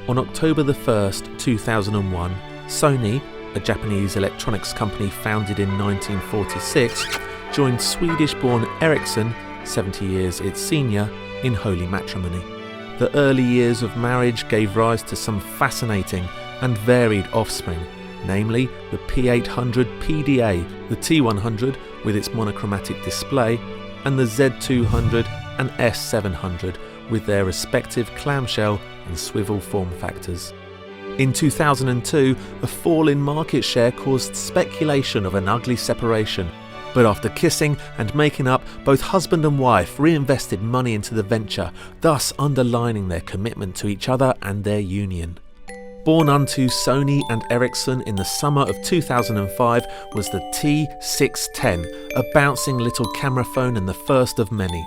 On October the 1st, 2001, Sony, a Japanese electronics company founded in 1946, joined Swedish-born Ericsson, 70 years its senior, in holy matrimony. The early years of marriage gave rise to some fascinating and varied offspring, namely the P800 PDA, the T100 with its monochromatic display, and the Z200 and S700 with their respective clamshell and swivel form factors. In 2002, a fall in market share caused speculation of an ugly separation, but after kissing and making up, both husband and wife reinvested money into the venture, thus underlining their commitment to each other and their union. Born unto Sony and Ericsson in the summer of 2005 was the T610, a bouncing little camera phone and the first of many.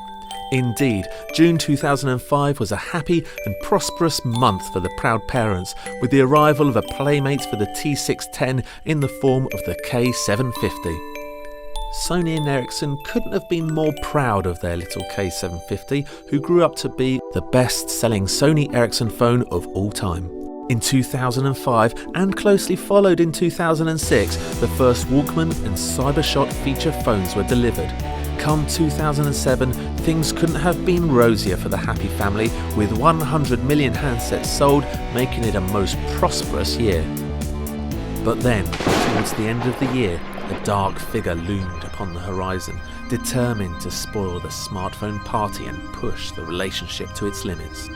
Indeed, June 2005 was a happy and prosperous month for the proud parents, with the arrival of a playmate for the T610 in the form of the K750. Sony and Ericsson couldn't have been more proud of their little K750, who grew up to be the best-selling Sony Ericsson phone of all time. In 2005, and closely followed in 2006, the first Walkman and Cybershot feature phones were delivered. Come 2007, things couldn't have been rosier for the happy family, with 100 million handsets sold, making it a most prosperous year. But then, towards the end of the year, a dark figure loomed upon the horizon, determined to spoil the smartphone party and push the relationship to its limits.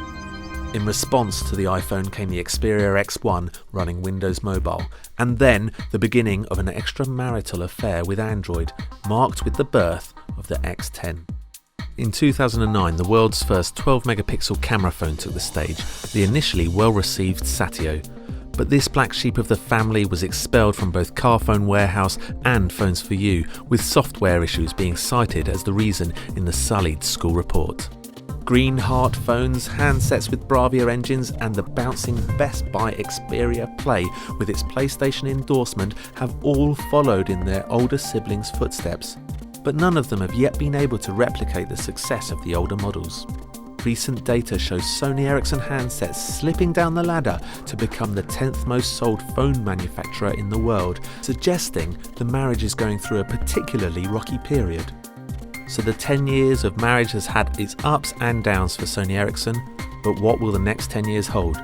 In response to the iPhone came the Xperia X1 running Windows Mobile, and then the beginning of an extramarital affair with Android, marked with the birth of the X10. In 2009, the world's first 12-megapixel camera phone took the stage, the initially well-received Satio. But this black sheep of the family was expelled from both Carphone Warehouse and Phones for You, with software issues being cited as the reason in the sullied school report. Green Heart phones, handsets with Bravia engines, and the bouncing Best Buy Xperia Play with its PlayStation endorsement have all followed in their older siblings' footsteps. But none of them have yet been able to replicate the success of the older models. Recent data shows Sony Ericsson handsets slipping down the ladder to become the 10th most sold phone manufacturer in the world, suggesting the marriage is going through a particularly rocky period. So the 10 years of marriage has had its ups and downs for Sony Ericsson, but what will the next 10 years hold?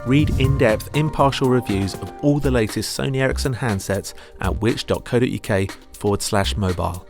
Read in-depth, impartial reviews of all the latest Sony Ericsson handsets at which.co.uk/mobile.